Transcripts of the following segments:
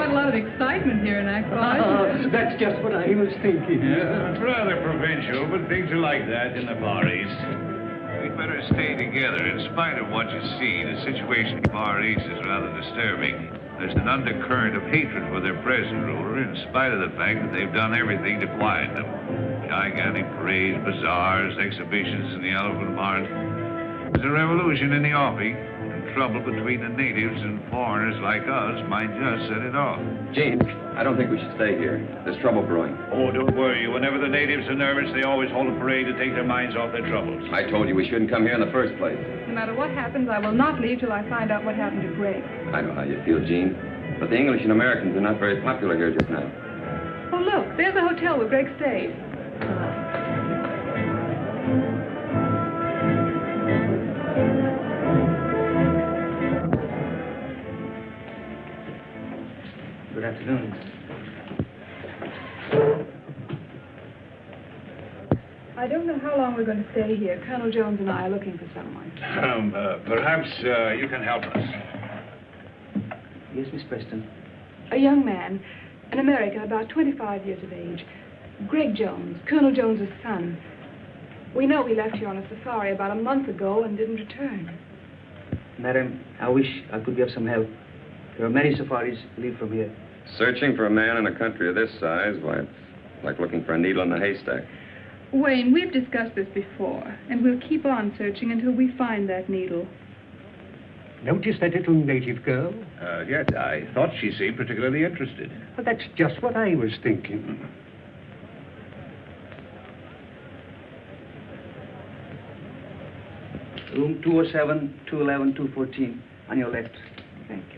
quite a lot of excitement here in Act 5. That's just what I was thinking. Yeah, it's rather provincial, but things are like that in the Far East. We'd better stay together. In spite of what you see, the situation in the Far East is rather disturbing. There's an undercurrent of hatred for their present ruler, in spite of the fact that they've done everything to quiet them. Gigantic parades, bazaars, exhibitions in the elephant barns. There's a revolution in the offing, and trouble between the natives and foreigners like us might just set it off. Gene, I don't think we should stay here. There's trouble brewing. Oh, don't worry. Whenever the natives are nervous, they always hold a parade to take their minds off their troubles. I told you we shouldn't come here in the first place. No matter what happens, I will not leave till I find out what happened to Greg. I know how you feel, Gene. But the English and Americans are not very popular here just now. Oh, look, there's the hotel where Greg stayed. Good afternoon. I don't know how long we're going to stay here. Colonel Jones and I are looking for someone. Perhaps you can help us. Yes, Miss Preston. A young man, an American, about 25 years of age. Greg Jones, Colonel Jones's son. We know he left here on a safari about a month ago and didn't return. Madam, I wish I could be of some help. There are many safaris leave from here. Searching for a man in a country of this size, why, it's like looking for a needle in a haystack. Wayne, we've discussed this before, and we'll keep on searching until we find that needle. Notice that little native girl? Yes, I thought she seemed particularly interested. Well, that's just what I was thinking. Room 207, 211, 214, on your left. Thank you.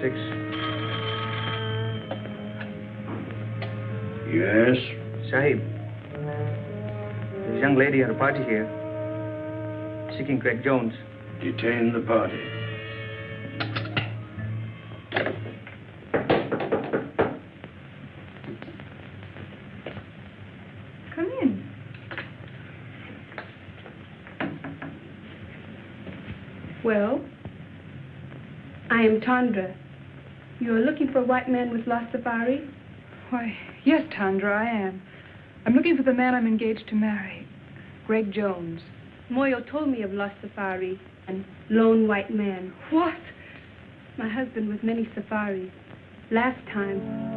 Six. Yes? Sahib, there's a young lady at a party here, seeking Greg Jones. Detain the party. Come in. Well? I am Tandra. You are looking for a white man with lost safari? Why, yes, Tandra, I am. I'm looking for the man I'm engaged to marry, Greg Jones. Moyo told me of lost safari and lone white man. What? My husband with many safaris. Last time.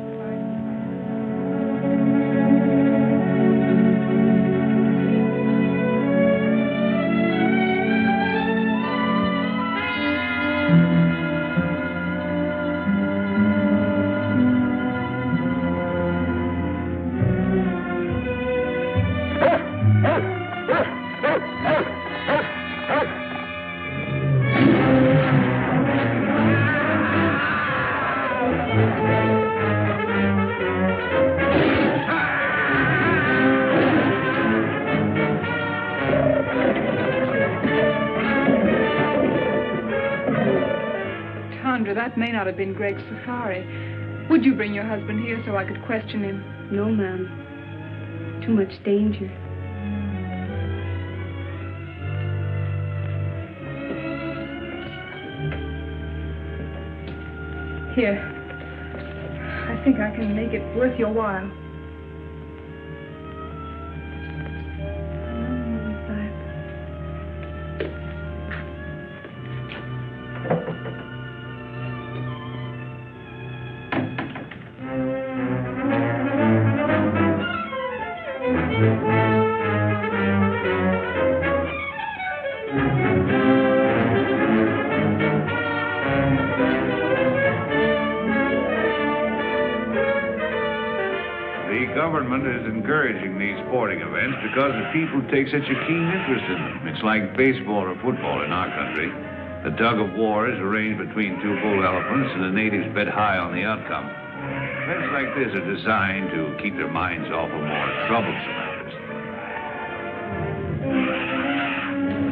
That may not have been Greg's safari. Would you bring your husband here so I could question him? No, ma'am. Too much danger. Here. I think I can make it worth your while. Encouraging these sporting events because the people take such a keen interest in them. It's like baseball or football in our country. The tug of war is arranged between two bull elephants, and the natives bet high on the outcome. Events like this are designed to keep their minds off of more troublesome matters.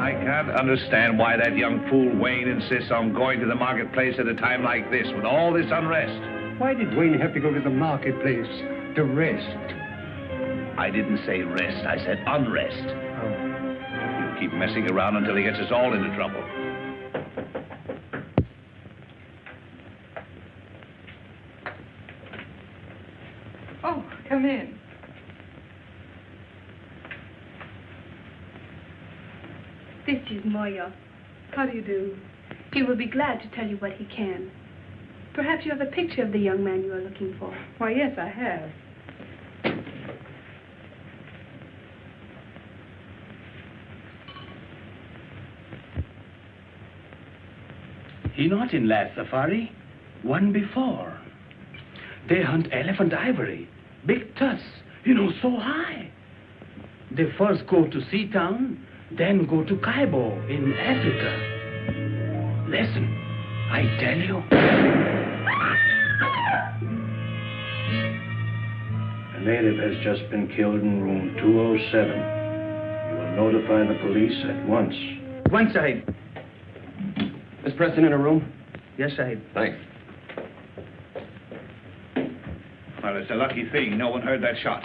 I can't understand why that young fool Wayne insists on going to the marketplace at a time like this with all this unrest. Why did Wayne have to go to the marketplace to rest? I didn't say rest. I said unrest. Oh. keep messing around until he gets us all into trouble. Oh, come in. This is Moya. How do you do? He will be glad to tell you what he can. Perhaps you have a picture of the young man you are looking for. Why, yes, I have. He not in last safari. One before. They hunt elephant ivory. Big tusks, so high. They first go to Seatown, then go to Kaibo in Africa. Listen, I tell you. A native has just been killed in room 207. You will notify the police at once. One side. Miss Preston in a room? Yes, Sahib. Thanks. Well, it's a lucky thing no one heard that shot.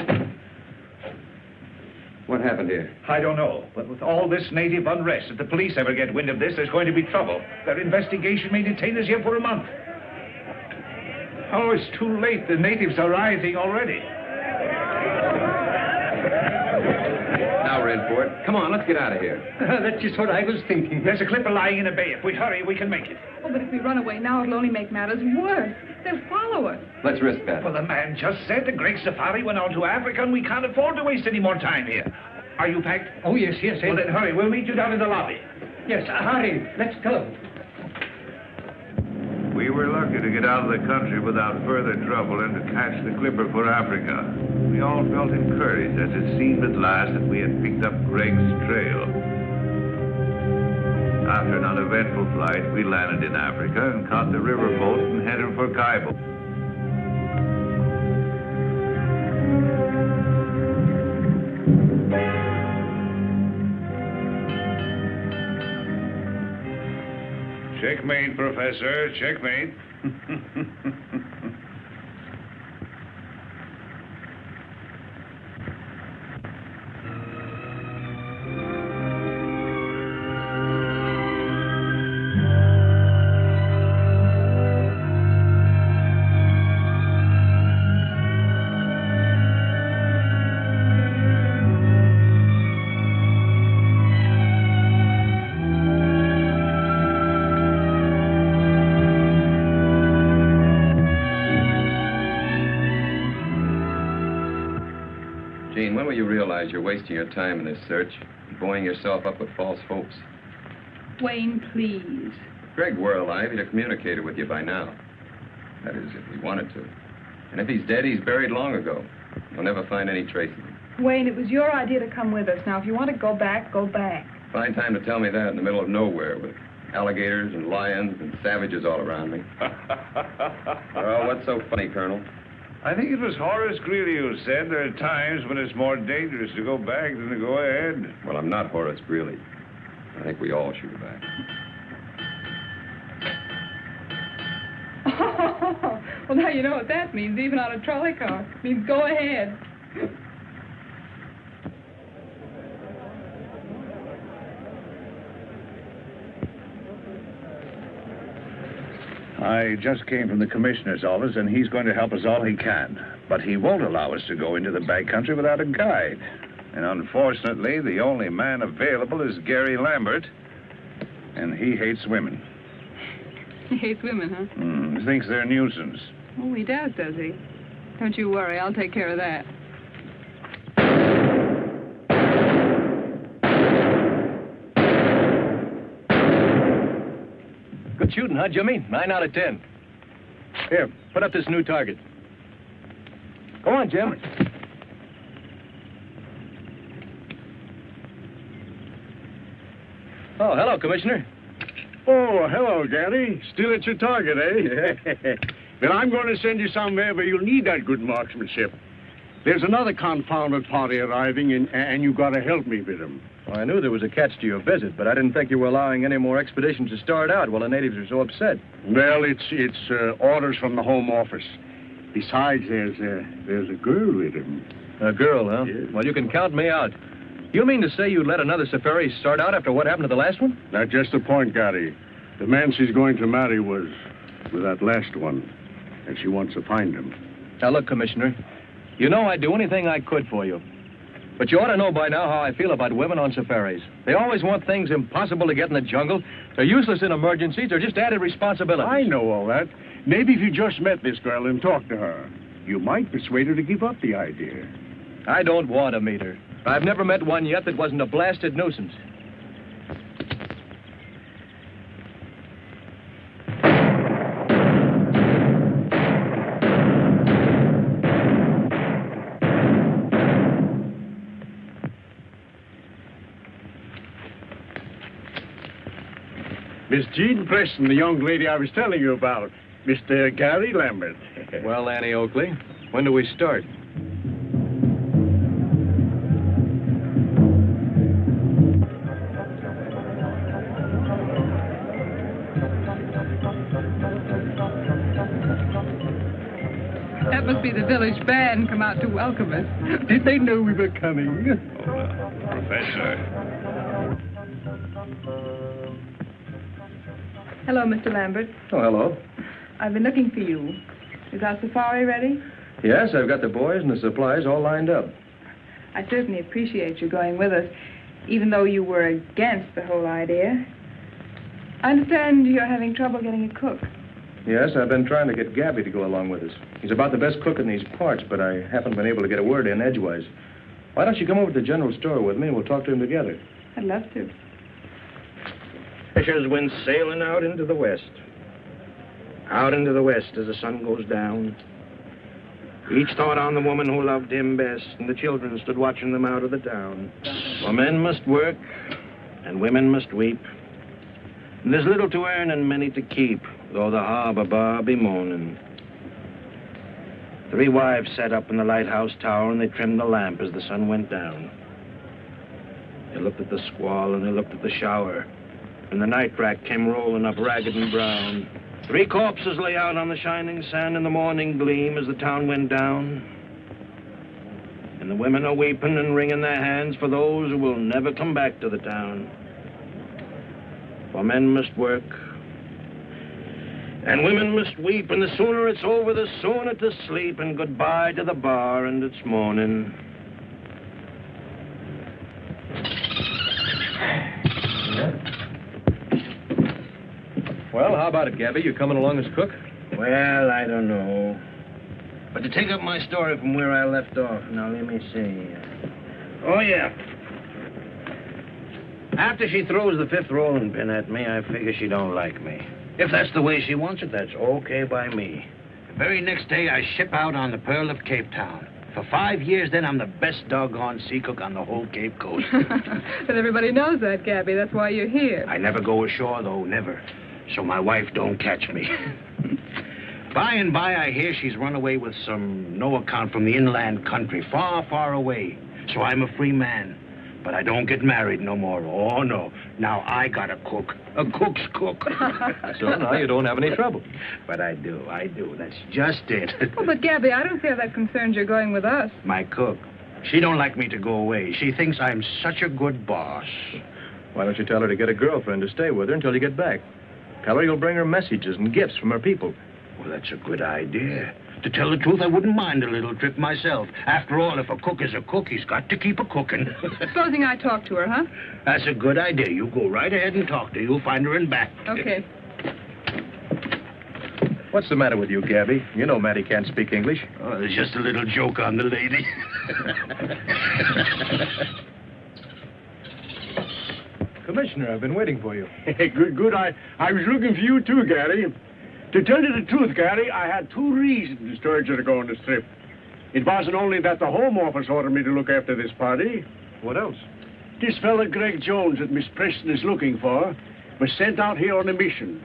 What happened here? I don't know, but with all this native unrest, if the police ever get wind of this, there's going to be trouble. Their investigation may detain us here for a month. Oh, it's too late. The natives are rioting already. Now we're in for it. Come on, let's get out of here. That's just what I was thinking. There's a clipper lying in a bay. If we hurry, we can make it. Oh, but if we run away now, it'll only make matters worse. They'll follow us. Let's risk that. Well, the man just said the Great Safari went on to Africa, and we can't afford to waste any more time here. Are you packed? Oh, yes. Well, then hurry. We'll meet you down in the lobby. Yes, hurry. Let's go. We were lucky to get out of the country without further trouble and to catch the clipper for Africa. We all felt encouraged as it seemed at last that we had picked up Greg's trail. After an uneventful flight, we landed in Africa and caught the riverboat and headed for Kaibo. Checkmate, Professor. Checkmate. Gene, when will you realize you're wasting your time in this search, buoying yourself up with false hopes? Wayne, please. If Greg were alive, he'd have communicated with you by now. That is, if he wanted to. And if he's dead, he's buried long ago. You'll never find any trace of him. Wayne, it was your idea to come with us. Now, if you want to go back, go back. Fine time to tell me that in the middle of nowhere with alligators and lions and savages all around me. Well, what's so funny, Colonel? I think it was Horace Greeley who said there are times when it's more dangerous to go back than to go ahead. Well, I'm not Horace Greeley. I think we all should go back. Well, now you know what that means, even on a trolley car. It means go ahead. I just came from the commissioner's office, and he's going to help us all he can. But he won't allow us to go into the backcountry without a guide. And unfortunately, the only man available is Gary Lambert, and he hates women. He hates women, huh? He thinks they're a nuisance. Oh, he does he? Don't you worry, I'll take care of that. Good shooting, huh, Jimmy? 9 out of 10. Here, put up this new target. Go on, Jim. Oh, hello, Commissioner. Oh, hello, Gary. Still at your target, eh? Well, I'm going to send you somewhere where you'll need that good marksmanship. There's another confounded party arriving, and you've got to help me with them. Well, I knew there was a catch to your visit, but I didn't think you were allowing any more expeditions to start out while the natives are so upset. Well, it's orders from the Home Office. Besides, there's a girl with him. A girl, huh? Yes. Well, you can count me out. You mean to say you let another safari start out after what happened to the last one? That's just the point, Gary. The man she's going to marry was with that last one, and she wants to find him. Now, look, Commissioner, you know I'd do anything I could for you. But you ought to know by now how I feel about women on safaris. They always want things impossible to get in the jungle. They're useless in emergencies. They're just added responsibilities. I know all that. Maybe if you just met this girl and talked to her, you might persuade her to give up the idea. I don't want to meet her. I've never met one yet that wasn't a blasted nuisance. Miss Jean Preston, the young lady I was telling you about. Mr. Gary Lambert. Well, Annie Oakley, when do we start? That must be the village band come out to welcome us. Did they know we were coming? Professor. Hello, Mr. Lambert. Oh, hello. I've been looking for you. Is our safari ready? Yes, I've got the boys and the supplies all lined up. I certainly appreciate you going with us, even though you were against the whole idea. I understand you're having trouble getting a cook. Yes, I've been trying to get Gabby to go along with us. He's about the best cook in these parts, but I haven't been able to get a word in edgewise. Why don't you come over to the general store with me and we'll talk to him together? I'd love to. Fishers went sailing out into the west. Out into the west as the sun goes down. Each thought on the woman who loved him best, and the children stood watching them out of the town. For men must work, and women must weep. And there's little to earn and many to keep, though the harbor bar be moaning. 3 wives sat up in the lighthouse tower, and they trimmed the lamp as the sun went down. They looked at the squall, and they looked at the shower. And the night rack came rolling up ragged and brown. 3 corpses lay out on the shining sand in the morning gleam as the town went down. And the women are weeping and wringing their hands for those who will never come back to the town. For men must work, and women must weep, and the sooner it's over, the sooner to sleep, and goodbye to the bar and its morning. Well, how about it, Gabby? You coming along as cook? Well, I don't know. But to take up my story from where I left off, now let me see. Oh, yeah. After she throws the 5th rolling pin at me, I figure she don't like me. If that's the way she wants it, that's okay by me. The very next day, I ship out on the Pearl of Cape Town. For 5 years, then, I'm the best doggone sea cook on the whole Cape Coast. But everybody knows that, Gabby. That's why you're here. I never go ashore, though, never. So my wife don't catch me. By and by, I hear she's run away with some no-account from the inland country, far, far away. So I'm a free man. But I don't get married no more. Oh, no. Now I got a cook. A cook's cook. So now you don't have any trouble. But I do. That's just it. Oh, but Gabby, I don't see how that concerns your going with us. My cook. She don't like me to go away. She thinks I'm such a good boss. Why don't you tell her to get a girlfriend to stay with her until you get back? Tell her you'll bring her messages and gifts from her people. Well, that's a good idea. To tell the truth, I wouldn't mind a little trip myself. After all, if a cook is a cook, he's got to keep a cooking. Supposing I talk to her, huh? That's a good idea. You go right ahead and talk to her. You'll find her in back. Okay. What's the matter with you, Gabby? You know Mattie can't speak English. Oh, there's just a little joke on the lady. Commissioner, I've been waiting for you. Good. I was looking for you, too, Gary. To tell you the truth, Gary, I had 2 reasons to urge you to go on this trip. It wasn't only that the Home Office ordered me to look after this party. What else? This fella, Greg Jones, that Miss Preston is looking for, was sent out here on a mission.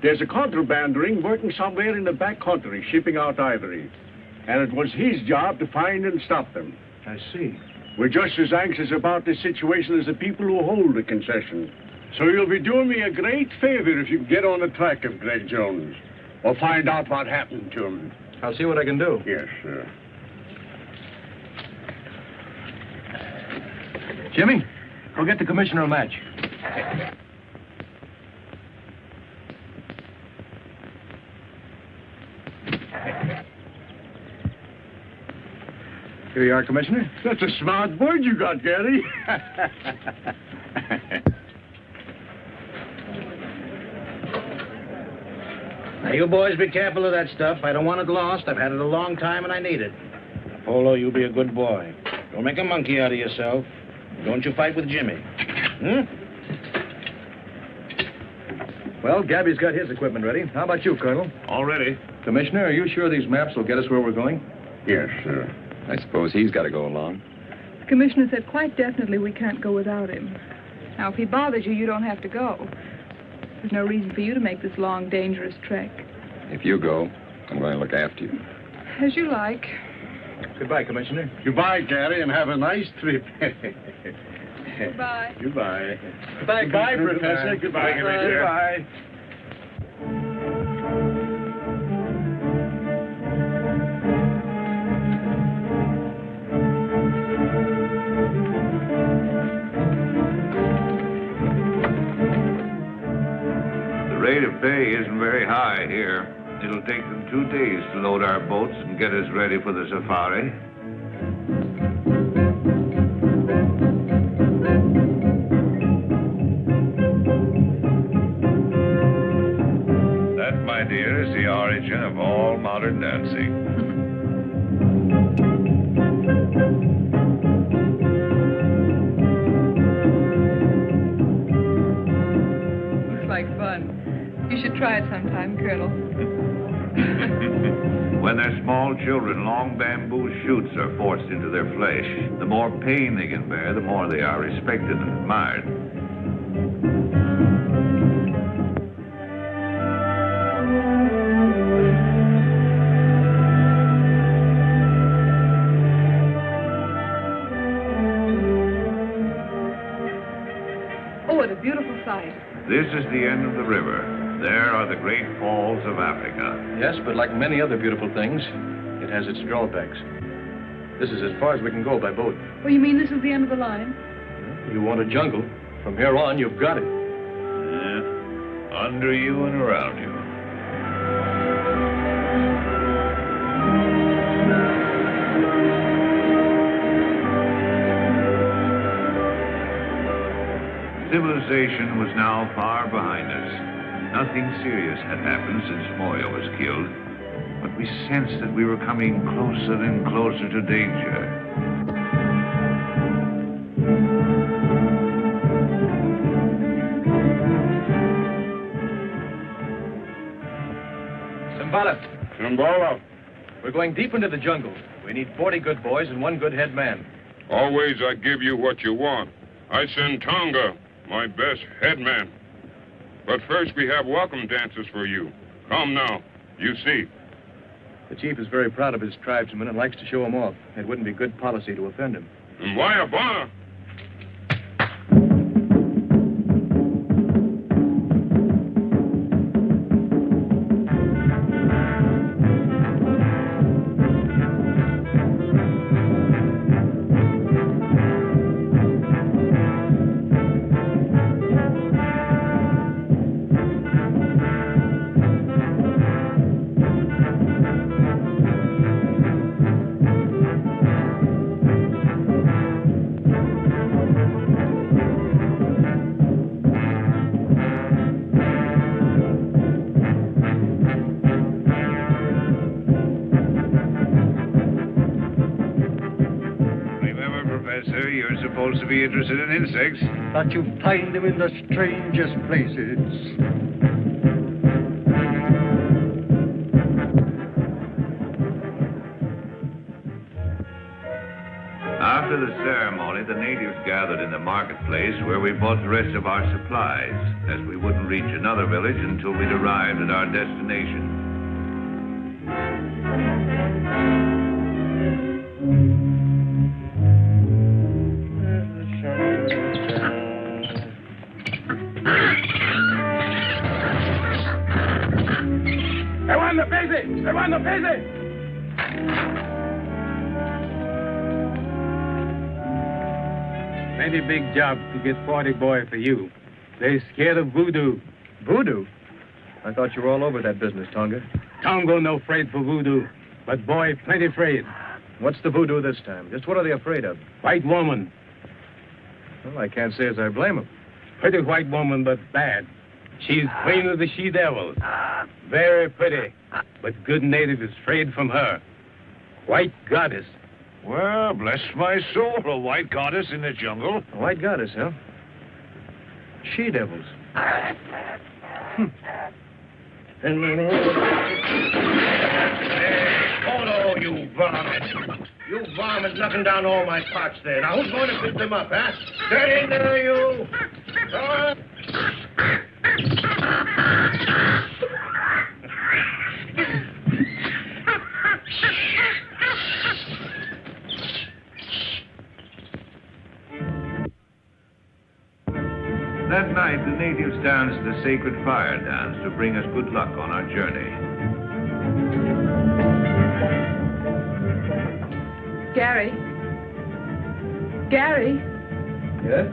There's a contraband ring working somewhere in the back country, shipping out ivory. And it was his job to find and stop them. I see. We're just as anxious about this situation as the people who hold the concession. So you'll be doing me a great favor if you get on the track of Greg Jones. Or find out what happened to him. I'll see what I can do. Yes, sir. Jimmy, go get the commissioner a match. Here you are, Commissioner. That's a smart bird you got, Gary. Now, you boys be careful of that stuff. I don't want it lost. I've had it a long time, and I need it. Polo, you be a good boy. Don't make a monkey out of yourself. Don't you fight with Jimmy. Well, Gabby's got his equipment ready. How about you, Colonel? All ready. Commissioner, are you sure these maps will get us where we're going? Yes, sir. I suppose he's got to go along. The commissioner said quite definitely we can't go without him. Now, if he bothers you, you don't have to go. There's no reason for you to make this long, dangerous trek. If you go, I'm going to look after you. As you like. Goodbye, Commissioner. Goodbye, Gary, and have a nice trip. Goodbye. Goodbye. Goodbye, Professor. Goodbye, Commissioner. Goodbye. The rate of pay isn't very high here. It'll take them 2 days to load our boats and get us ready for the safari. That, my dear, is the origin of all modern dancing. Looks like fun. You should try it sometime, Colonel. When they're small children, long bamboo shoots are forced into their flesh. The more pain they can bear, the more they are respected and admired. Oh, what a beautiful sight. This is the end of the river. There are the great falls of Africa. Yes, but like many other beautiful things, it has its drawbacks. This is as far as we can go by boat. Oh, you mean this is the end of the line? You want a jungle. From here on, you've got it. Yeah. Under you and around you. Civilization was now far behind us. Nothing serious had happened since Moya was killed, but we sensed that we were coming closer and closer to danger. Simbala. We're going deep into the jungle. We need 40 good boys and 1 good head man. Always I give you what you want. I send Tonga, my best headman. But first we have welcome dances for you. Come now, you see. The chief is very proud of his tribesmen and likes to show them off. It wouldn't be good policy to offend him. Mwayabana. Supposed to be interested in insects. But you find them in the strangest places. After the ceremony, the natives gathered in the marketplace where we bought the rest of our supplies, as we wouldn't reach another village until we'd arrived at our destination. Levando peces! Mighty big job to get 40 boy for you. They scared of voodoo. Voodoo? I thought you were all over that business, Tonga. Tongo no afraid for voodoo, but boy plenty afraid. What's the voodoo this time? Just what are they afraid of? White woman. Well, I can't say as I blame them. Pretty white woman, but bad. She's queen of the she-devils. Very pretty, but good native is afraid from her. White goddess. Well, bless my soul, a white goddess in the jungle. A white goddess, huh? She-devils. Polo, you varmint. You varmint knocking down all my pots there. Now, who's going to pick them up, huh? Get in there, you. That night, the natives danced the sacred fire dance to bring us good luck on our journey. Gary. Gary. Yes?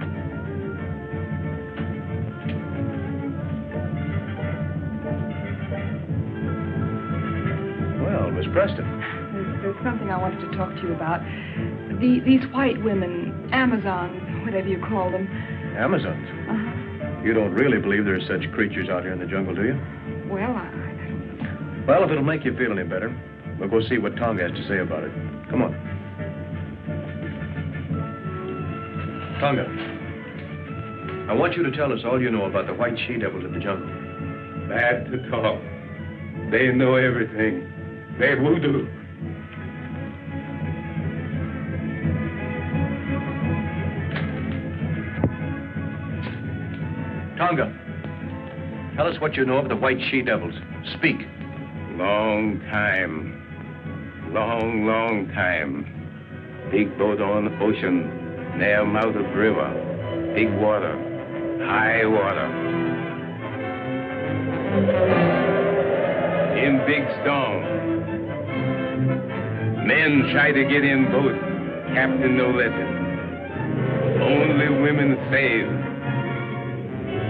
Well, Miss Preston. There's something I wanted to talk to you about. These white women, Amazons, whatever you call them. Amazons? Uh-huh. You don't really believe there's such creatures out here in the jungle, do you? Well, I don't know. Well, if it'll make you feel any better, we'll go see what Tonga has to say about it. Come on. Tonga, I want you to tell us all you know about the white she-devils of the jungle. Bad to talk. They know everything. They voodoo. Tonga, tell us what you know of the white she-devils. Speak. Long time. Long time. Big boat on the ocean. Near mouth of river. Big water. High water. In big storm. Men try to get in boat. Captain no let them. Only women save.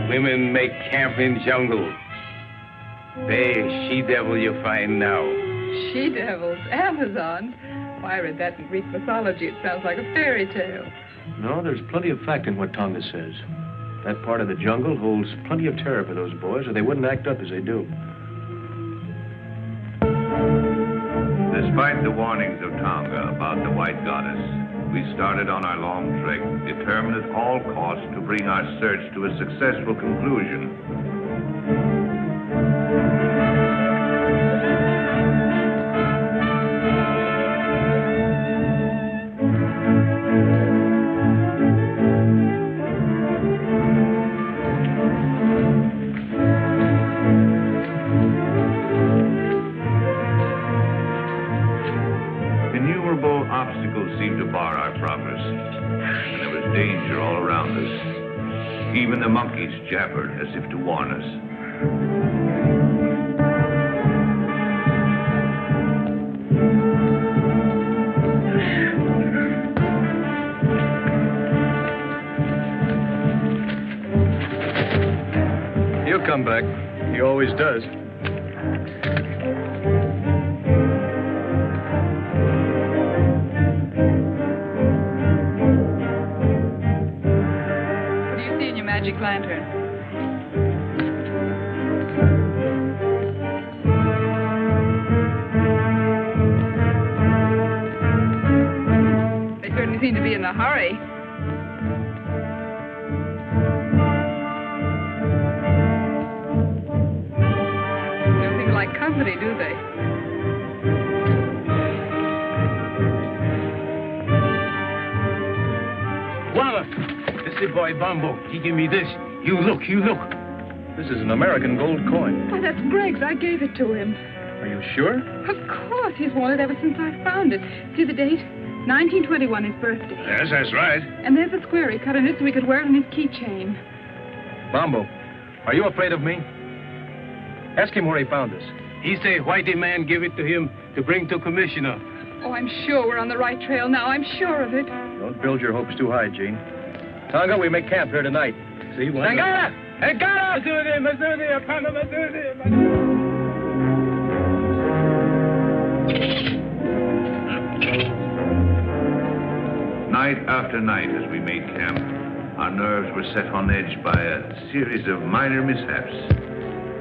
Women make camp in jungle. They she-devil you find now. She-devils? Amazons? Why, I read that in Greek mythology. It sounds like a fairy tale. No, there's plenty of fact in what Tonga says. That part of the jungle holds plenty of terror for those boys, or they wouldn't act up as they do. Despite the warnings of Tonga about the white goddess, we started on our long trek, determined at all costs to bring our search to a successful conclusion. Obstacles seemed to bar our progress, and there was danger all around us. Even the monkeys jabbered as if to warn us. He'll come back. He always does. Magic lantern. They certainly seem to be in a hurry. They don't seem to like company, do they? The boy Bumbo, he gave me this. You look. This is an American gold coin. Why, that's Greg's. I gave it to him. Are you sure? Of course. He's worn it ever since I found it. See the date? 1921, his birthday. Yes, that's right. And there's the square he cut in it so he could wear it on his keychain. Bumbo, are you afraid of me? Ask him where he found this. He say whitey man give it to him to bring to commissioner. Oh, I'm sure we're on the right trail now. I'm sure of it. Don't build your hopes too high, Gene. Tonga, we make camp here tonight. See what? Tangana! Tangana! Night after night as we made camp, our nerves were set on edge by a series of minor mishaps.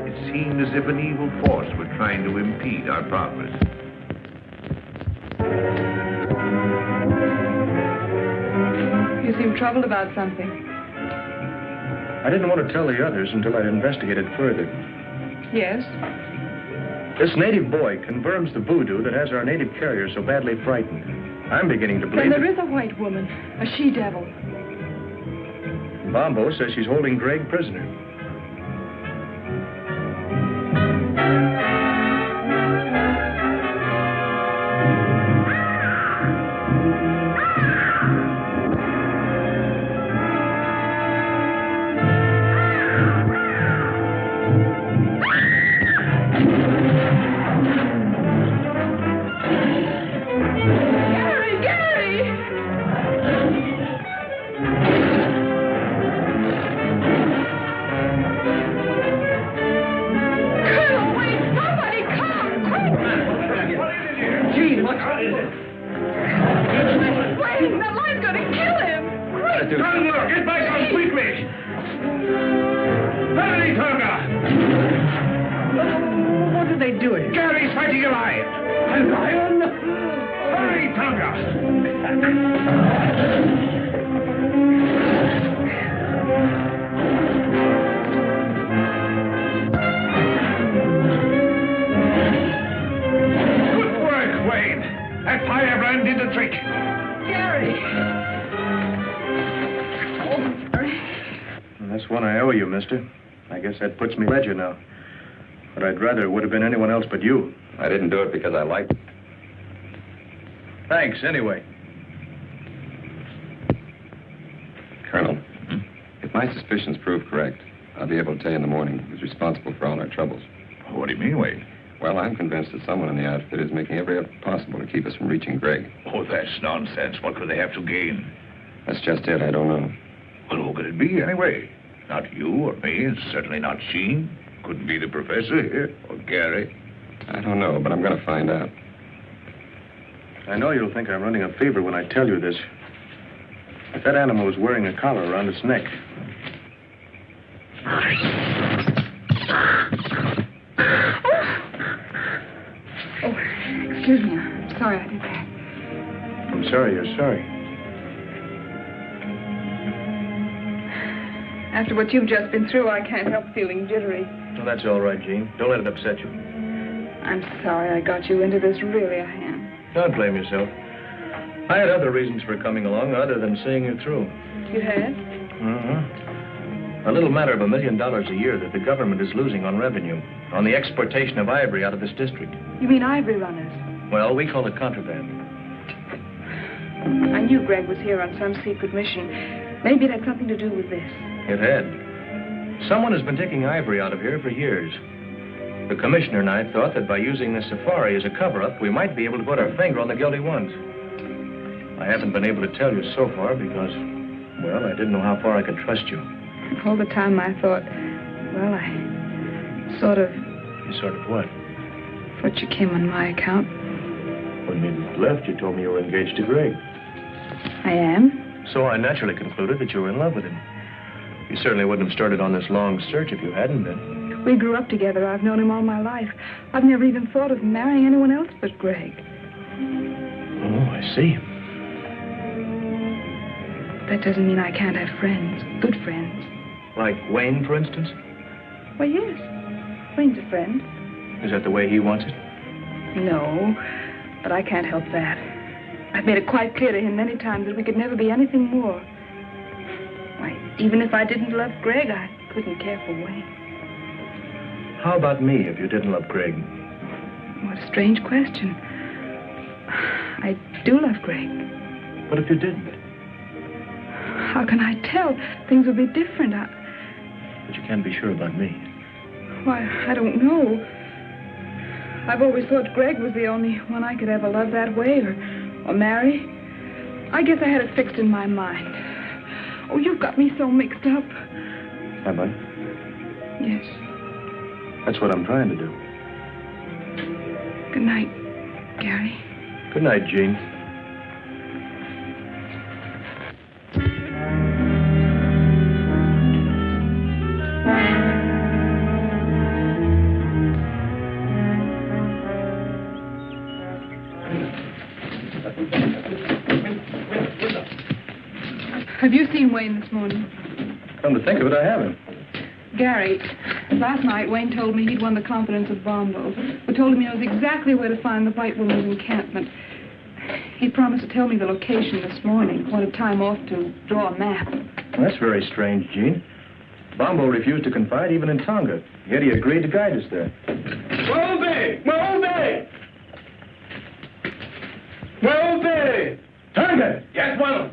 It seemed as if an evil force were trying to impede our progress. You seem troubled about something. I didn't want to tell the others until I'd investigated further. Yes? This native boy confirms the voodoo that has our native carrier so badly frightened. I'm beginning to believe Then there is a white woman, a she-devil. Bombo says she's holding Greg prisoner. I guess that puts me ledger now. But I'd rather it would have been anyone else but you. I didn't do it because I liked it. Thanks, anyway. Colonel, if my suspicions prove correct, I'll be able to tell you in the morning who's responsible for all our troubles. What do you mean, Wade? Well, I'm convinced that someone in the outfit is making every effort possible to keep us from reaching Greg. Oh, that's nonsense. What could they have to gain? That's just it. I don't know. Well, who could it be, anyway? Not you or me, and certainly not Sheen. Couldn't be the professor here, or Gary. I don't know, but I'm going to find out. I know you'll think I'm running a fever when I tell you this. But that animal was wearing a collar around its neck. Oh, excuse me. I'm sorry I did that. I'm sorry you're sorry. After what you've just been through, I can't help feeling jittery. Well, that's all right, Jean. Don't let it upset you. I'm sorry I got you into this, really, I am. Don't blame yourself. I had other reasons for coming along other than seeing you through. You had? Mm-hmm. A little matter of $1 million a year that the government is losing on revenue, on the exportation of ivory out of this district. You mean ivory runners? Well, we call it contraband. I knew Greg was here on some secret mission. Maybe it had something to do with this. It had. Someone has been taking ivory out of here for years. The commissioner and I thought that by using this safari as a cover-up, we might be able to put our finger on the guilty ones. I haven't been able to tell you so far because, well, I didn't know how far I could trust you. All the time I thought, well, I sort of... You sort of what? Thought you came on my account. When we left, you told me you were engaged to Greg. I am? So I naturally concluded that you were in love with him. You certainly wouldn't have started on this long search if you hadn't been. We grew up together. I've known him all my life. I've never even thought of marrying anyone else but Greg. Oh, I see. That doesn't mean I can't have friends, good friends. Like Wayne, for instance? Well, yes. Wayne's a friend. Is that the way he wants it? No, but I can't help that. I've made it quite clear to him many times that we could never be anything more. Why, even if I didn't love Greg, I couldn't care for Wayne. How about me if you didn't love Greg? What a strange question. I do love Greg. What if you didn't? How can I tell? Things would be different. But you can't be sure about me. Why, I don't know. I've always thought Greg was the only one I could ever love that way or marry. I guess I had it fixed in my mind. Oh, you've got me so mixed up. Have I? Yes. That's what I'm trying to do. Good night, Gary. Good night, Jean. Have you seen Wayne this morning? Come to think of it, I haven't. Gary, last night Wayne told me he'd won the confidence of Bombo, who told him he knows exactly where to find the white woman's encampment. He promised to tell me the location this morning. Wanted time off to draw a map. Well, that's very strange, Jean. Bombo refused to confide even in Tonga, yet he agreed to guide us there. Move! Move! Move! Tonga! Yes, well.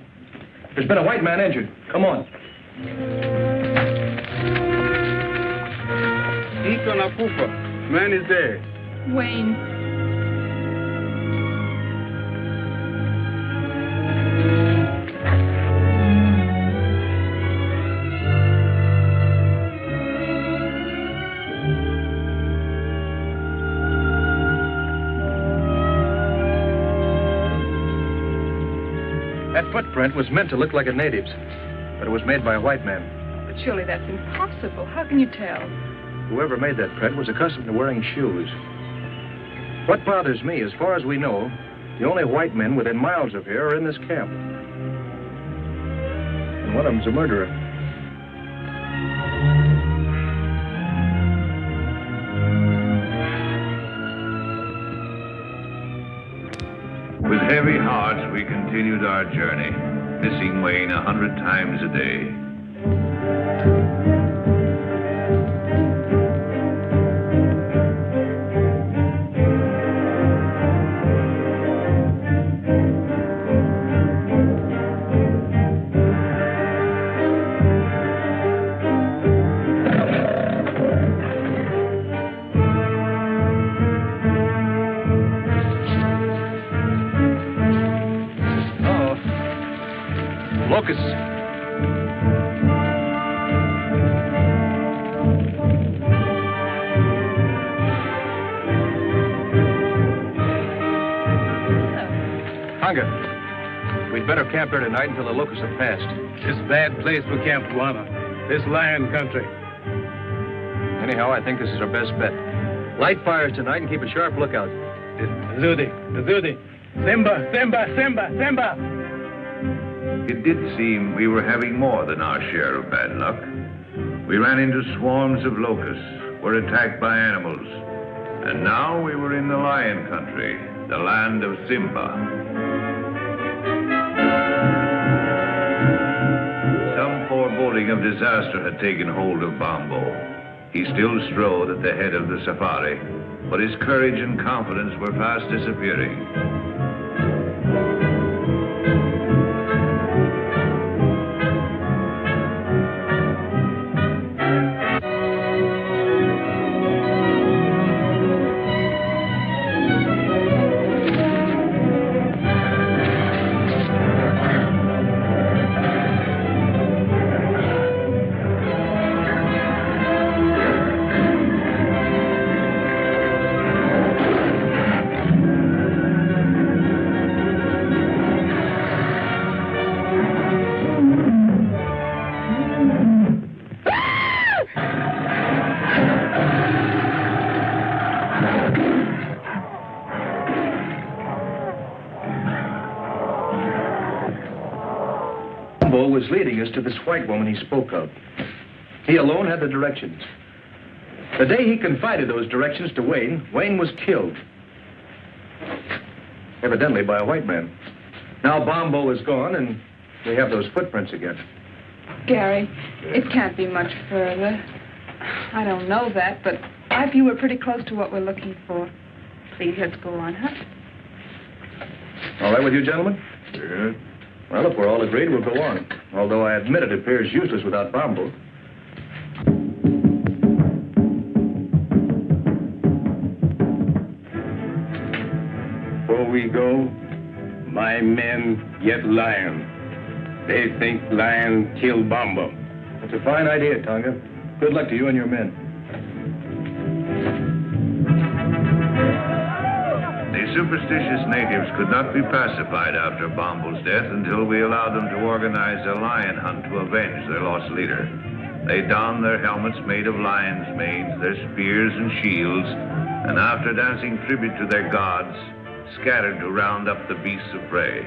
There's been a white man injured. Come on. Iko nakufa. Man is dead. Wayne. That footprint was meant to look like a native's, but it was made by a white man. But surely that's impossible. How can you tell? Whoever made that print was accustomed to wearing shoes. What bothers me, as far as we know, the only white men within miles of here are in this camp. And one of them's a murderer. With heavy hearts, we continued our journey, missing Wayne 100 times a day. Locusts. Tonga, we'd better camp here tonight until the locusts have passed. This bad place for Camp Guana. This lion country. Anyhow, I think this is our best bet. Light fires tonight and keep a sharp lookout. Zudi. Simba. It did seem we were having more than our share of bad luck. We ran into swarms of locusts, were attacked by animals, and now we were in the lion country, the land of Simba. Some foreboding of disaster had taken hold of Bombo. He still strode at the head of the safari, but his courage and confidence were fast disappearing. Was leading us to this white woman he spoke of. He alone had the directions. The day he confided those directions to Wayne, Wayne was killed. Evidently by a white man. Now Bombo is gone, and we have those footprints again. Gary, it can't be much further. I don't know that, but I feel we're pretty close to what we're looking for. Please, let's go on, huh? All right with you, gentlemen? Yeah. Well, if we're all agreed, we'll go on. Although I admit it appears useless without Bombo. Before we go, my men yet lion. They think lion kill Bombo. It's a fine idea, Tonga. Good luck to you and your men. The superstitious natives could not be pacified after Bombo's death until we allowed them to organize a lion hunt to avenge their lost leader. They donned their helmets made of lion's manes, their spears and shields, and after dancing tribute to their gods, scattered to round up the beasts of prey.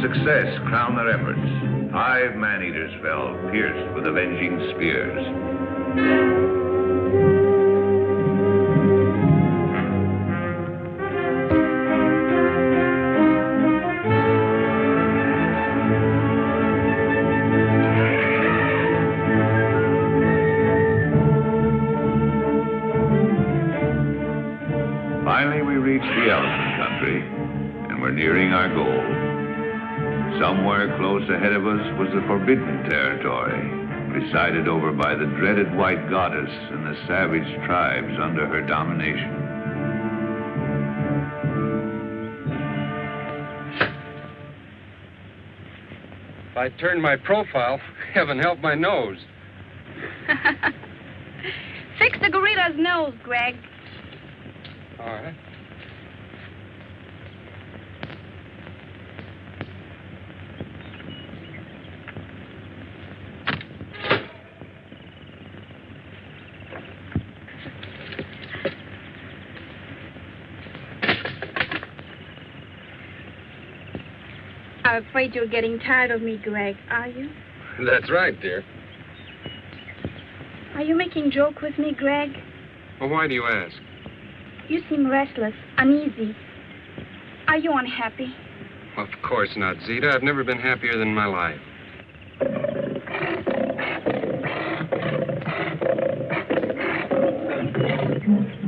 Success crowned their efforts. 5 man-eaters fell, pierced with avenging spears. Finally, we reached the elephant country, and we're nearing our goal. Somewhere close ahead of us was the forbidden territory, presided over by the dreaded white goddess and the savage tribes under her domination. If I turn my profile, heaven help my nose. Fix the gorilla's nose, Greg. All right. I'm afraid you're getting tired of me, Greg, are you? That's right, dear. Are you making joke with me, Greg? Well, why do you ask? You seem restless, uneasy. Are you unhappy? Well, of course not, Zita. I've never been happier than in my life.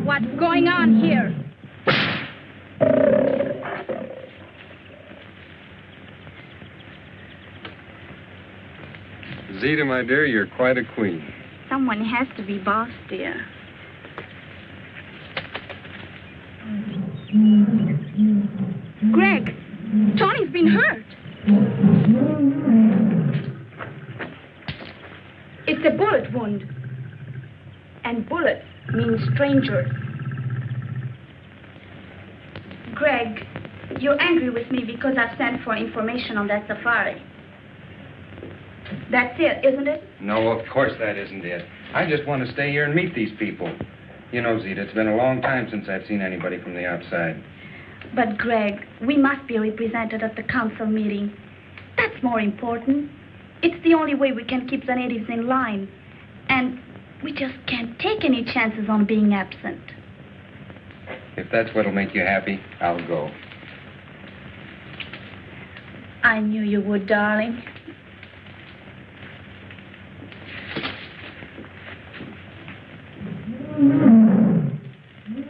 What's going on here? Zita, my dear, you're quite a queen. Someone has to be boss, dear. Greg, Tony's been hurt. It's a bullet wound. And bullets mean stranger. Greg, you're angry with me because I've sent for information on that safari. That's it, isn't it? No, of course that isn't it. I just want to stay here and meet these people. You know, Zita, it's been a long time since I've seen anybody from the outside. But, Greg, we must be represented at the council meeting. That's more important. It's the only way we can keep the natives in line. And we just can't take any chances on being absent. If that's what'll make you happy, I'll go. I knew you would, darling.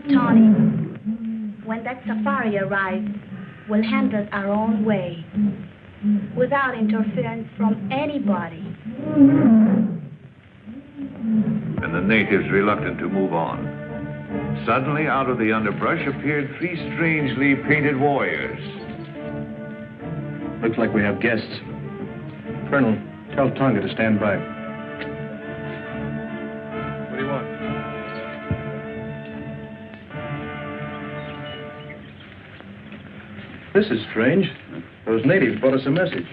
Tony, when that safari arrives, we'll handle it our own way, without interference from anybody. And the natives reluctant to move on. Suddenly, out of the underbrush appeared 3 strangely painted warriors. Looks like we have guests. Colonel, tell Tonga to stand by. What do you want? This is strange. Those natives brought us a message.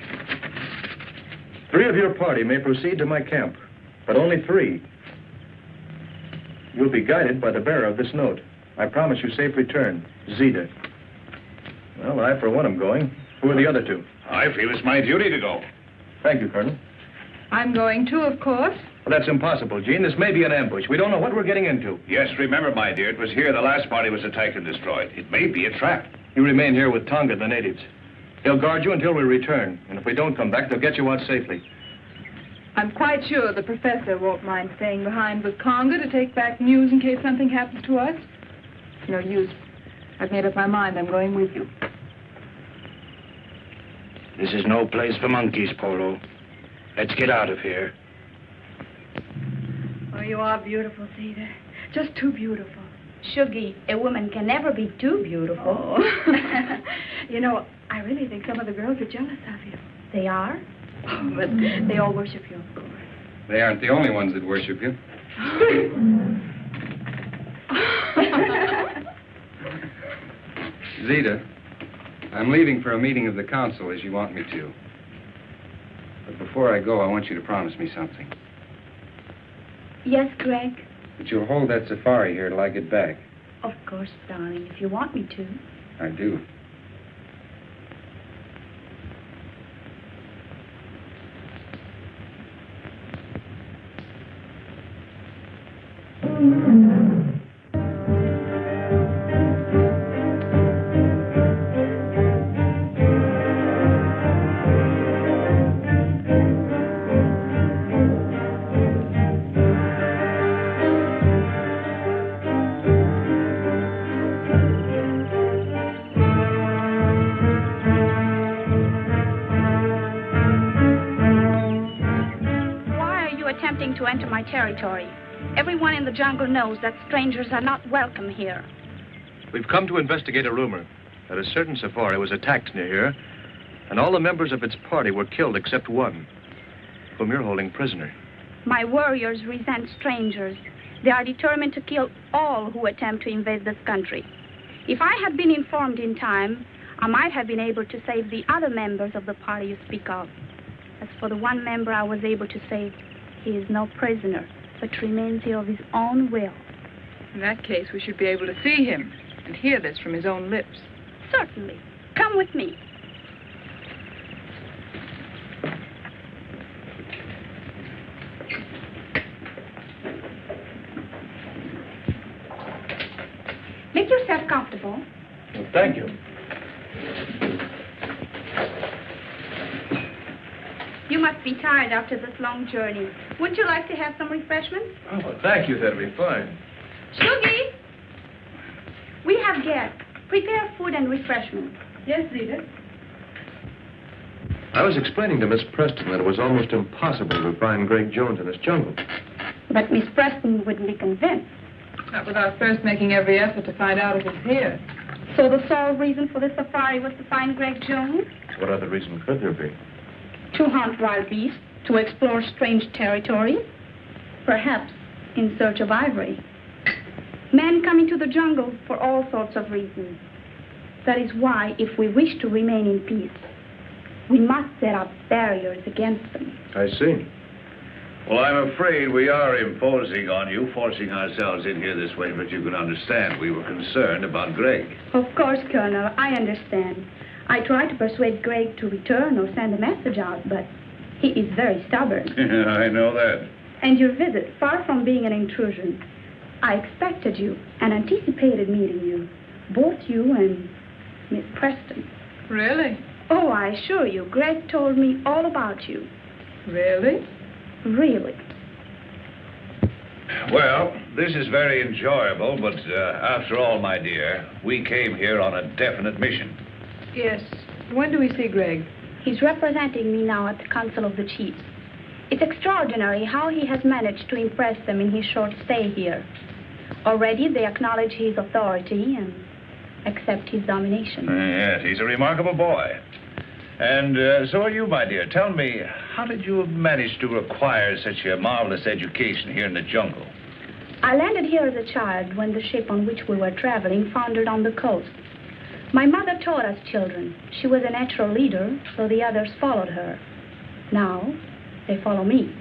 3 of your party may proceed to my camp, but only 3. You'll be guided by the bearer of this note. I promise you safe return. Zita. Well, I, for one, am going. Who are the other 2? I feel it's my duty to go. Thank you, Colonel. I'm going too, of course. Well, that's impossible, Jean. This may be an ambush. We don't know what we're getting into. Yes, remember, my dear, it was here the last party was attacked and destroyed. It may be a trap. You remain here with Tonga, the natives. He'll guard you until we return. And if we don't come back, they'll get you out safely. I'm quite sure the professor won't mind staying behind with Conga to take back news in case something happens to us. No use. I've made up my mind. I'm going with you. This is no place for monkeys, Polo. Let's get out of here. Oh, you are beautiful, Zita. Just too beautiful. Shuggy, a woman can never be too beautiful. Oh. You know, I really think some of the girls are jealous of you. They are? Oh, but they all worship you, of course. They aren't the only ones that worship you. Zita, I'm leaving for a meeting of the council as you want me to. But before I go, I want you to promise me something. Yes, Greg? That you'll hold that safari here till I get back. Of course, darling, if you want me to. I do. To enter my territory. Everyone in the jungle knows that strangers are not welcome here. We've come to investigate a rumor that a certain safari was attacked near here, and all the members of its party were killed except one, whom you're holding prisoner. My warriors resent strangers. They are determined to kill all who attempt to invade this country. If I had been informed in time, I might have been able to save the other members of the party you speak of. As for the one member I was able to save, he is no prisoner, but remains here of his own will. In that case, we should be able to see him and hear this from his own lips. Certainly. Come with me. Make yourself comfortable. Well, thank you. You must be tired after this long journey. Wouldn't you like to have some refreshments? Oh, well, thank you. That'll be fine. Shuggy! We have guests. Prepare food and refreshments. Yes, Zita. I was explaining to Miss Preston that it was almost impossible to find Greg Jones in this jungle. But Miss Preston wouldn't be convinced. Not without first making every effort to find out if it's here. So the sole reason for this safari was to find Greg Jones? What other reason could there be? To hunt wild beasts, to explore strange territories, perhaps in search of ivory. Men come into the jungle for all sorts of reasons. That is why, if we wish to remain in peace, We must set up barriers against them. I see. Well, I'm afraid we are imposing on you, forcing ourselves in here this way, but you can understand we were concerned about Greg. Of course, Colonel, I understand. I tried to persuade Greg to return or send a message out, but he is very stubborn. I know that. And your visit, far from being an intrusion, I expected you and anticipated meeting you. Both you and Miss Preston. Really? Oh, I assure you, Greg told me all about you. Really? Really. Well, this is very enjoyable, but after all, my dear, we came here on a definite mission. Yes. When do we see Greg? He's representing me now at the Council of the Chiefs. It's extraordinary how he has managed to impress them in his short stay here. Already they acknowledge his authority and accept his domination. Yes, he's a remarkable boy. And so are you, my dear. Tell me, how did you manage to acquire such a marvelous education here in the jungle? I landed here as a child when the ship on which we were traveling foundered on the coast. My mother taught us children. She was a natural leader, so the others followed her. Now, they follow me.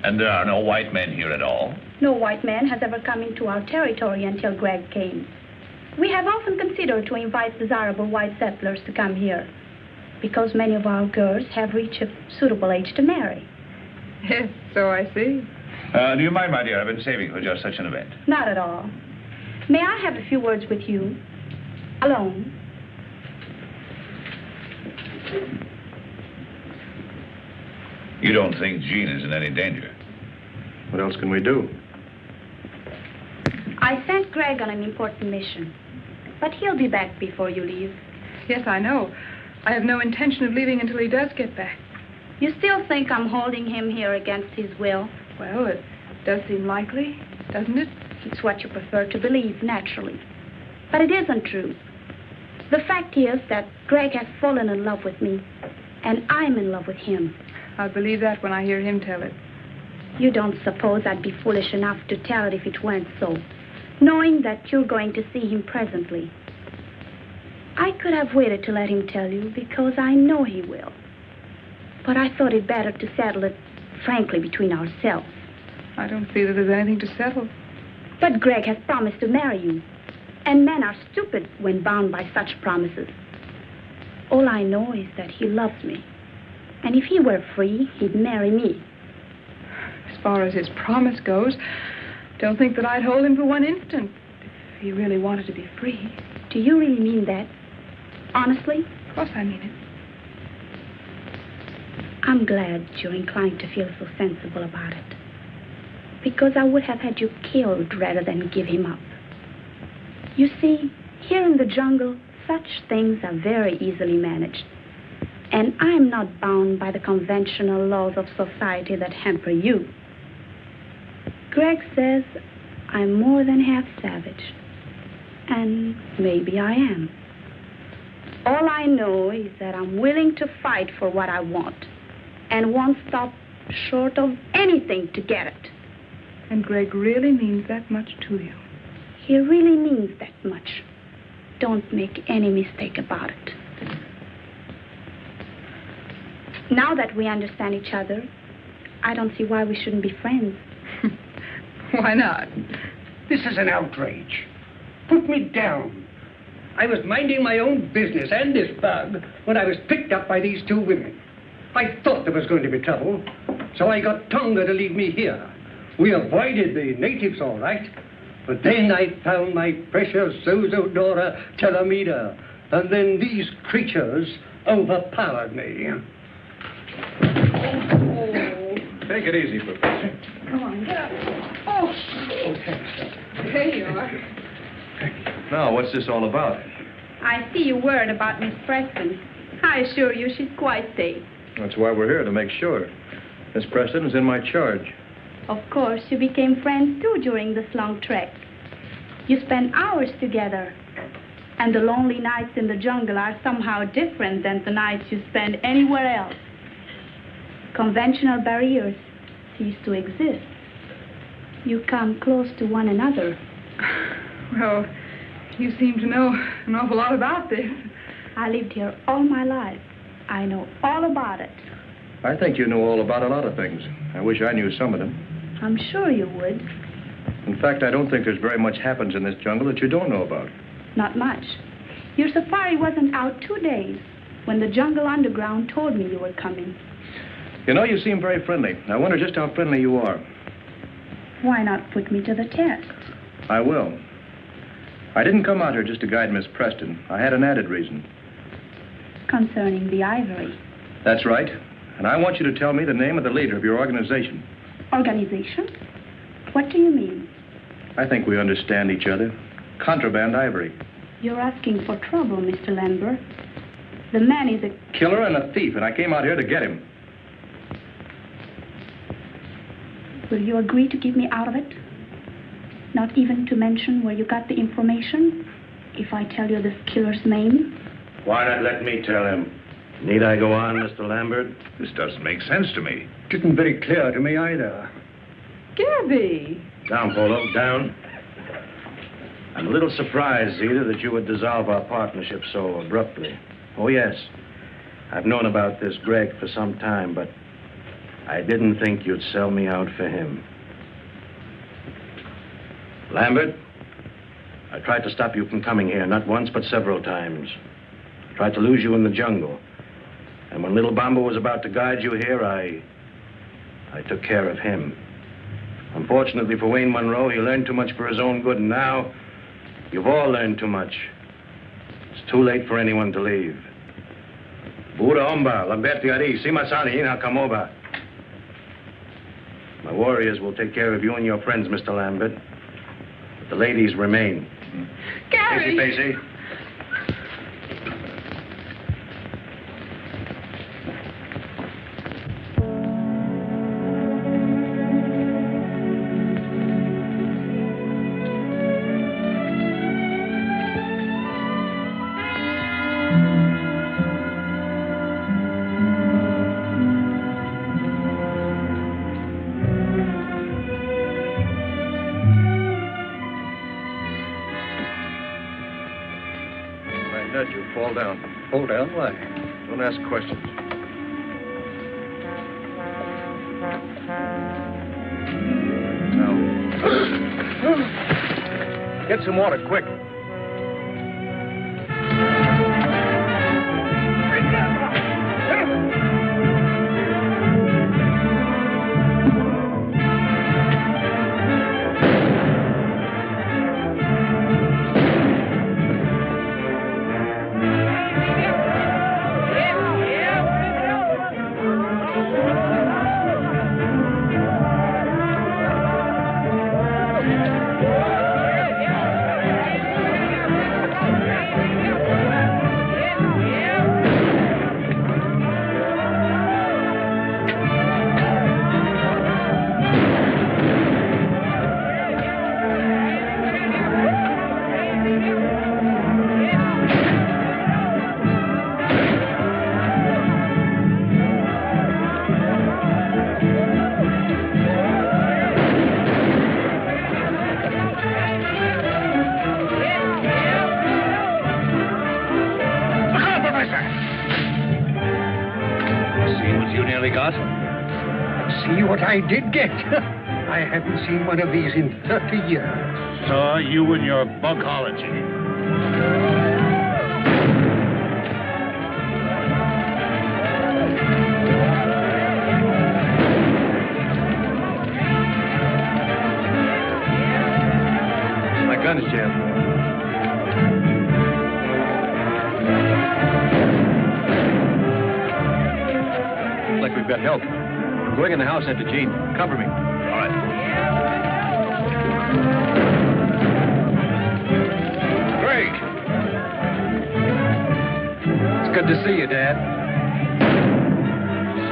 And there are no white men here at all? No white man has ever come into our territory until Greg came. We have often considered to invite desirable white settlers to come here, because many of our girls have reached a suitable age to marry. Yes, so I see. Do you mind, my dear? I've been saving for just such an event. Not at all. May I have a few words with you? Alone. You don't think Jean is in any danger? What else can we do? I sent Greg on an important mission, but he'll be back before you leave. Yes, I know. I have no intention of leaving until he does get back. You still think I'm holding him here against his will? Well, it does seem likely, doesn't it? It's what you prefer to believe, naturally. But it isn't true. The fact is that Greg has fallen in love with me, and I'm in love with him. I'll believe that when I hear him tell it. You don't suppose I'd be foolish enough to tell it if it weren't so, knowing that you're going to see him presently. I could have waited to let him tell you because I know he will. But I thought it better to settle it frankly between ourselves. I don't see that there's anything to settle. But Greg has promised to marry you. And men are stupid when bound by such promises. All I know is that he loves me. And if he were free, he'd marry me. As far as his promise goes, don't think that I'd hold him for one instant if he really wanted to be free. Do you really mean that? Honestly? Of course I mean it. I'm glad you're inclined to feel so sensible about it. Because I would have had you killed rather than give him up. You see, here in the jungle, such things are very easily managed. And I'm not bound by the conventional laws of society that hamper you. Greg says I'm more than half savage. And maybe I am. All I know is that I'm willing to fight for what I want. And won't stop short of anything to get it. And Greg really means that much to you. He really means that much. Don't make any mistake about it. Now that we understand each other, I don't see why we shouldn't be friends. Why not? This is an outrage. Put me down. I was minding my own business and this bug when I was picked up by these two women. I thought there was going to be trouble, so I got Tonga to leave me here. We avoided the natives all right, but then I found my precious Zozodora Telemida, and then these creatures overpowered me. Take it easy, Professor. Come on, get up. Oh, there you are. Now, what's this all about? I see you worried about Miss Preston. I assure you she's quite safe. That's why we're here, to make sure. Miss Preston is in my charge. Of course, you became friends, too, during this long trek. You spent hours together. And the lonely nights in the jungle are somehow different than the nights you spend anywhere else. Conventional barriers cease to exist. You come close to one another. Well, you seem to know an awful lot about this. I lived here all my life. I know all about it. I think you know all about a lot of things. I wish I knew some of them. I'm sure you would. In fact, I don't think there's very much happens in this jungle that you don't know about. Not much. Your safari wasn't out 2 days when the jungle underground told me you were coming. You know, you seem very friendly. I wonder just how friendly you are. Why not put me to the test? I will. I didn't come out here just to guide Miss Preston. I had an added reason. Concerning the ivory. That's right. And I want you to tell me the name of the leader of your organization. Organization? What do you mean? I think we understand each other. Contraband ivory. You're asking for trouble, Mr. Lambert. The man is a killer and a thief, and I came out here to get him. Will you agree to keep me out of it? Not even to mention where you got the information? If I tell you this killer's name? Why not let me tell him? Need I go on, Mr. Lambert? This doesn't make sense to me. Didn't very clear to me either. Gabby! Down, Polo, down. I'm a little surprised, Zita, that you would dissolve our partnership so abruptly. Oh, yes. I've known about this Greg for some time, but I didn't think you'd sell me out for him. Lambert, I tried to stop you from coming here, not once, but several times. I tried to lose you in the jungle. And when Little Bomba was about to guide you here, I took care of him. Unfortunately for Wayne Monroe, he learned too much for his own good, and now you've all learned too much. It's too late for anyone to leave. Buda Omba, Lamberti Ari, Simasani, Ina Kamoba. My warriors will take care of you and your friends, Mr. Lambert. But the ladies remain. Gary! Pacey. Fall down. Fall down? Why? Don't ask questions. Now. Get some water, quick. See what I did get. I haven't seen one of these in 30 years. So you and your bugology. My gun is jammed. Looks like we've got help. I'm going in the house after Gene. Cover me. All right. Greg! It's good to see you, Dad.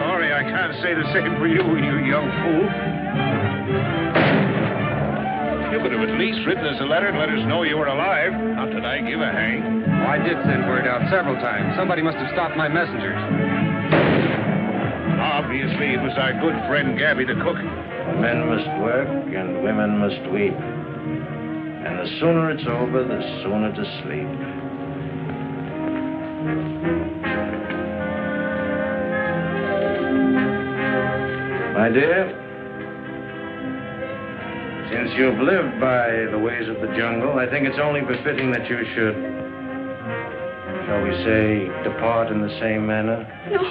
Sorry, I can't say the same for you, you young fool. You could have at least written us a letter and let us know you were alive. Not that I give a hang. Oh, I did send word out several times. Somebody must have stopped my messengers. Obviously, it was our good friend Gabby the cook. Men must work and women must weep. And the sooner it's over, the sooner to sleep. My dear, since you've lived by the ways of the jungle, I think it's only befitting that you should, shall we say, depart in the same manner. No,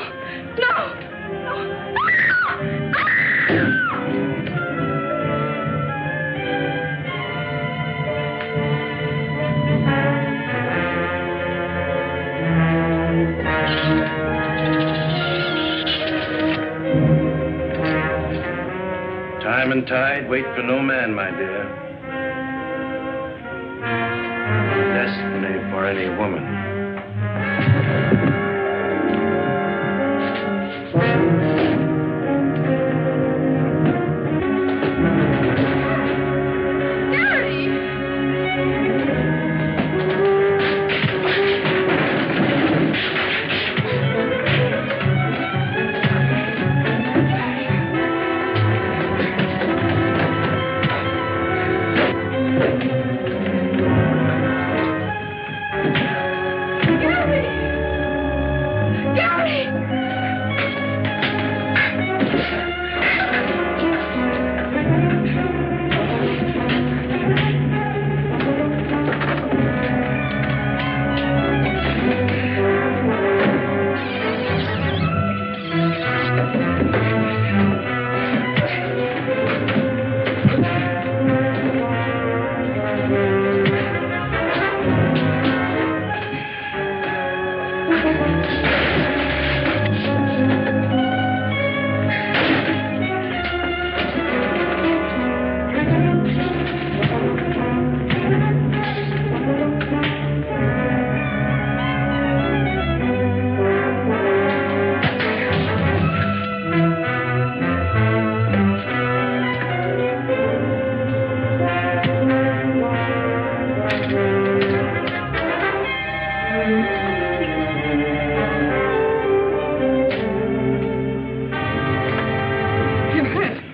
no, Time and tide wait for no man, my dear. Destiny for any woman.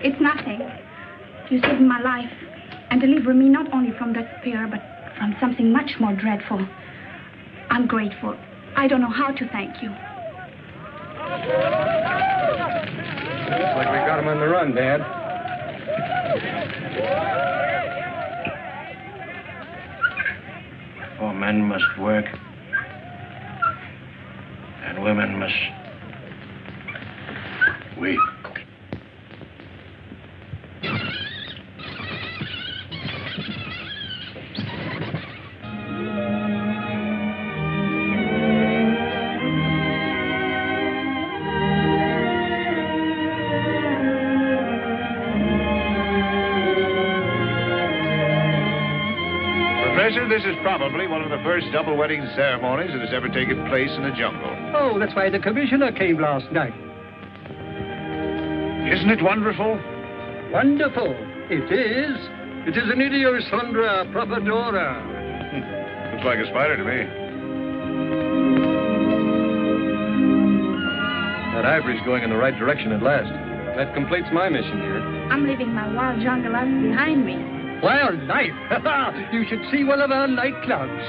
It's nothing. You saved my life and delivered me not only from despair, but from something much more dreadful. I'm grateful. I don't know how to thank you. Looks like we got him on the run, Dad. For men must work, and women must weep. Professor, this is probably one of the first double wedding ceremonies that has ever taken place in the jungle. Oh, that's why the commissioner came last night. Isn't it wonderful? Wonderful. It is. It is an Idiosondra propodora. Looks like a spider to me. That ivory's going in the right direction at last. That completes my mission here. I'm leaving my wild jungle life behind me. Wild life? You should see one of our nightclubs.